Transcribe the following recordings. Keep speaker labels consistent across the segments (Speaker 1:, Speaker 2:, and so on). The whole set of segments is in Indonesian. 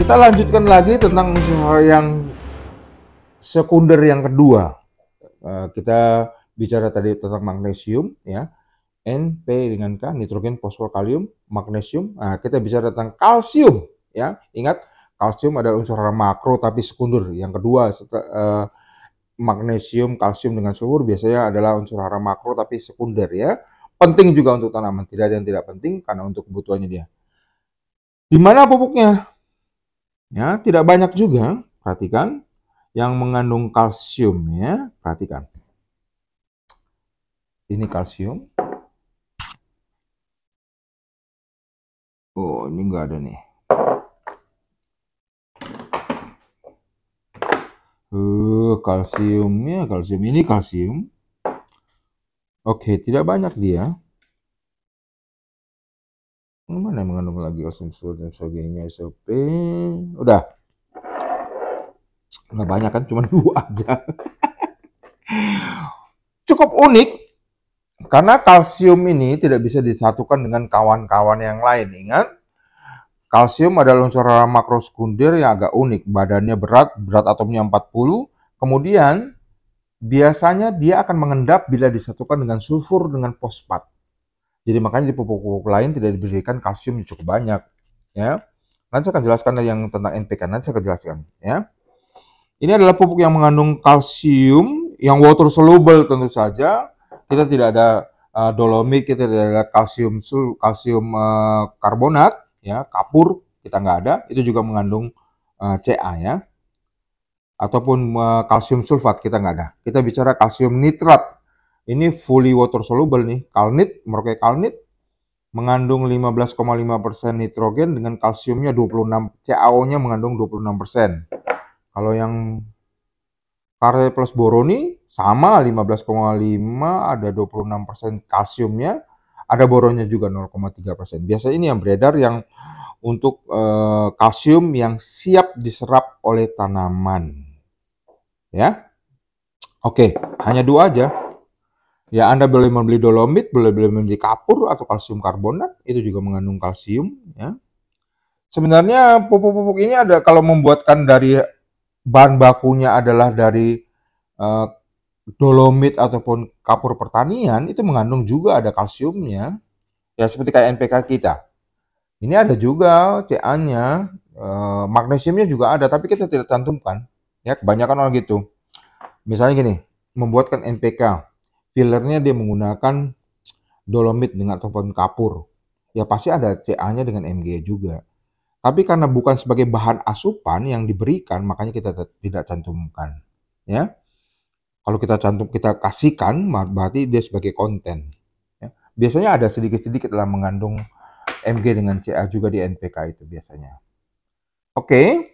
Speaker 1: Kita lanjutkan lagi tentang unsur yang sekunder yang kedua. Kita bicara tadi tentang magnesium, ya. N, P dengan K, nitrogen, fosfor, kalium, magnesium. Nah, kita bicara tentang kalsium, ya. Ingat, kalsium adalah unsur hara makro tapi sekunder. Yang kedua, magnesium, kalsium dengan sulfur biasanya adalah unsur hara makro tapi sekunder, ya. Penting juga untuk tanaman, tidak ada yang tidak penting karena untuk kebutuhannya dia. Di mana pupuknya? Ya, tidak banyak juga. Perhatikan yang mengandung kalsium, ya. Perhatikan. Ini kalsium. Oh, ini enggak ada nih. Kalsiumnya, kalsium ini kalsium. Oke, tidak banyak dia. Mana yang mengandung lagi kalsium dan sebagainya, SOP. Udah. Nggak banyak kan, cuma 2 aja. Cukup unik karena kalsium ini tidak bisa disatukan dengan kawan-kawan yang lain. Ingat, kalsium adalah unsur hara makro sekunder yang agak unik. Badannya berat atomnya 40. Kemudian biasanya dia akan mengendap bila disatukan dengan sulfur dengan fosfat. Jadi makanya di pupuk-pupuk lain tidak diberikan kalsium yang cukup banyak, ya. Nanti saya akan jelaskan yang tentang NPK, nanti saya akan jelaskan, ya. Ini adalah pupuk yang mengandung kalsium yang water soluble tentu saja. Kita tidak ada dolomit, kita tidak ada kalsium karbonat, ya, kapur kita nggak ada. Itu juga mengandung Ca, ya. Ataupun kalsium sulfat kita nggak ada. Kita bicara kalsium nitrat. Ini fully water soluble nih, kalnit, merokok kalnit, mengandung 15,5% nitrogen dengan kalsiumnya 26, CaO-nya mengandung 26%. Kalau yang Kare plus boroni sama 15,5, ada 26% kalsiumnya, ada boronnya juga 0,3%. Biasanya ini yang beredar yang untuk kalsium yang siap diserap oleh tanaman. Ya. Oke, hanya 2 aja. Ya, Anda boleh membeli dolomit, boleh membeli kapur atau kalsium karbonat, itu juga mengandung kalsium, ya. Sebenarnya pupuk-pupuk ini ada kalau membuatkan dari bahan bakunya adalah dari dolomit ataupun kapur pertanian, itu mengandung juga ada kalsiumnya. Ya, seperti kayak NPK kita. Ini ada juga Ca-nya, magnesiumnya juga ada, tapi kita tidak cantumkan. Ya, kebanyakan orang gitu. Misalnya gini, membuatkan NPK. Fillernya dia menggunakan dolomit dengan ataupun kapur. Ya pasti ada Ca-nya dengan Mg juga. Tapi karena bukan sebagai bahan asupan yang diberikan, makanya kita tidak cantumkan. Ya, kalau kita kasihkan, berarti dia sebagai konten. Ya. Biasanya ada sedikit-sedikit dalam mengandung Mg dengan Ca juga di NPK itu biasanya. Oke,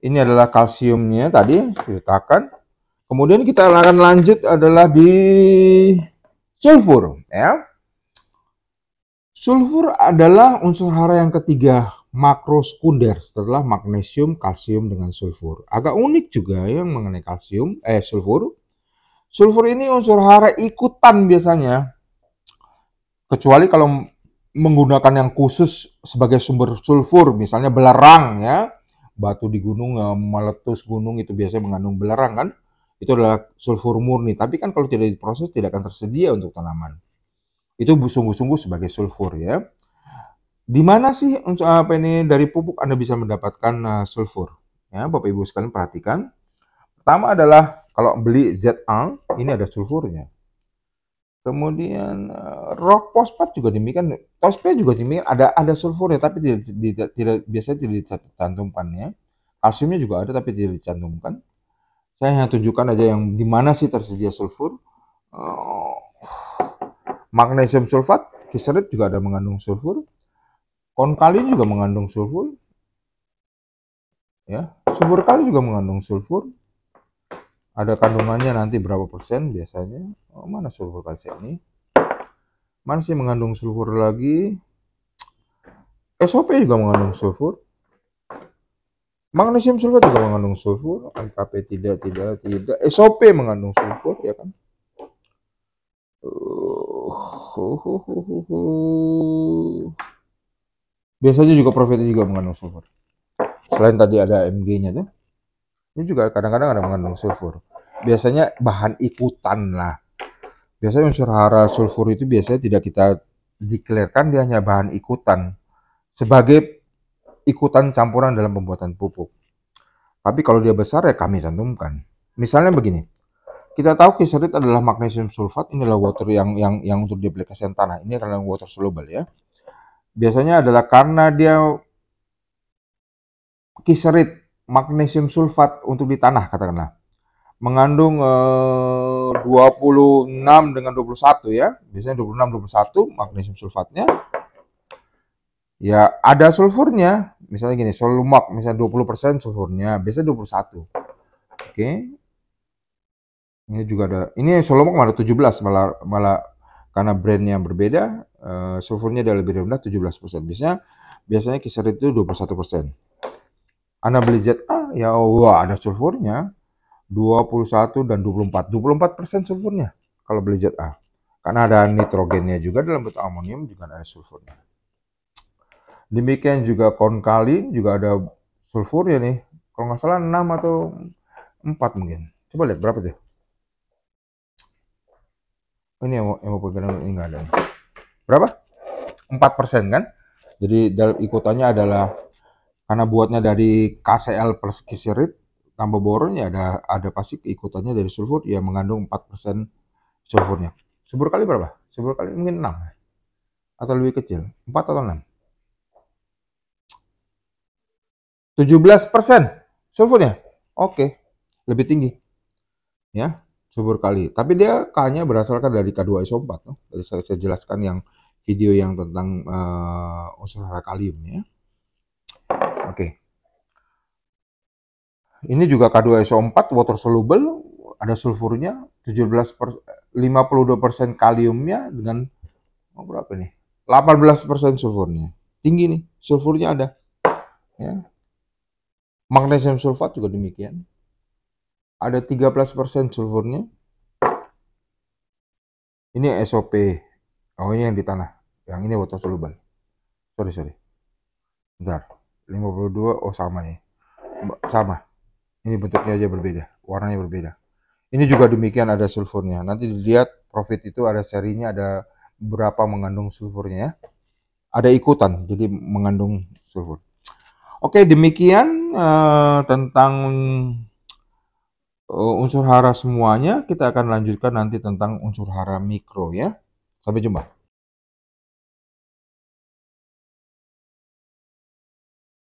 Speaker 1: ini adalah kalsiumnya tadi ceritakan. Kemudian kita akan lanjut adalah di sulfur, ya. Sulfur adalah unsur hara yang ketiga makro sekunder setelah magnesium, kalsium dengan sulfur. Agak unik juga yang mengenai sulfur. Sulfur ini unsur hara ikutan biasanya. Kecuali kalau menggunakan yang khusus sebagai sumber sulfur, misalnya belerang, ya. Batu di gunung, meletus gunung itu biasanya mengandung belerang kan. Itu adalah sulfur murni, tapi kan kalau tidak diproses tidak akan tersedia untuk tanaman. Itu sungguh-sungguh sebagai sulfur, ya. Di mana sih dari pupuk Anda bisa mendapatkan sulfur? Ya, Bapak Ibu sekalian perhatikan. Pertama adalah kalau beli ZA, ini ada sulfurnya. Kemudian rock fosfat juga demikian, tospe juga demikian, ada sulfurnya tapi biasanya tidak dicantumkan, ya. Kalsiumnya juga ada tapi tidak dicantumkan. Saya hanya tunjukkan aja yang di mana sih tersedia sulfur. Magnesium sulfat, kiserit juga ada mengandung sulfur. Konkali juga mengandung sulfur. Ya, sulfur kali juga mengandung sulfur. Ada kandungannya nanti berapa persen biasanya. Oh, mana sulfur kalsium ini? Mana sih mengandung sulfur lagi? SOP juga mengandung sulfur. Magnesium sulfat juga mengandung sulfur, NKP tidak. SOP mengandung sulfur, ya kan? Biasanya juga profit juga mengandung sulfur. Selain tadi ada Mg-nya tuh, ini juga kadang-kadang ada mengandung sulfur. Biasanya bahan ikutan lah. Biasanya unsur hara sulfur itu biasanya tidak kita deklarasikan, dia hanya bahan ikutan sebagai ikutan campuran dalam pembuatan pupuk. Tapi kalau dia besar ya kami cantumkan. Misalnya begini, kita tahu kiserit adalah magnesium sulfat, inilah water yang untuk diaplikasikan tanah. Ini adalah water soluble ya. Biasanya adalah karena dia kiserit magnesium sulfat untuk di tanah katakanlah mengandung 26 dengan 21 ya. Biasanya 26 21 magnesium sulfatnya. Ya, ada sulfurnya. Misalnya gini, Solumac misalnya 20% sulfurnya, biasanya 21. Oke. Ini juga ada. Ini Solumac malah 17, malah karena brandnya berbeda, sulfurnya ada lebih rendah 17%. Biasanya kiserit itu 21%. Anda beli ZA, ya wah ada sulfurnya 21 dan 24. 24% sulfurnya kalau beli ZA. Karena ada nitrogennya juga dalam bentuk amonium, juga ada sulfurnya. Demikian juga konkalin juga ada sulfurnya nih. Kalau nggak salah 6 atau 4 mungkin. Coba lihat berapa tuh. Ini yang mau pegang ini nggak ada. Berapa? 4% kan? Jadi dalam ikutannya adalah karena buatnya dari KCl plus kiserit tambah boron ya ada pasti ikutannya dari sulfur yang mengandung 4% sulfurnya. Subur kali berapa? Subur kali mungkin 6 atau lebih kecil. 4 atau 6. 17% sulfurnya. Oke, lebih tinggi. Ya, subur kali. Tapi dia K-nya berasalkan dari K2SO4. Tadi saya jelaskan yang video yang tentang unsur hara kalium ya. Oke. Ini juga K2SO4 water soluble, ada sulfurnya 52% kaliumnya dengan berapa nih? 18% sulfurnya. Tinggi nih, sulfurnya ada. Ya. Magnesium sulfat juga demikian. Ada 13% sulfurnya. Ini SOP. Oh, ini yang di tanah. Yang ini water soluble. Sorry. Bentar. 52, oh sama nih. Sama. Ini bentuknya aja berbeda. Warnanya berbeda. Ini juga demikian ada sulfurnya. Nanti dilihat profit itu ada serinya, ada berapa mengandung sulfurnya ya. Ada ikutan, jadi mengandung sulfur. Oke, demikian tentang unsur hara semuanya. Kita akan lanjutkan nanti tentang unsur hara mikro ya. Sampai jumpa.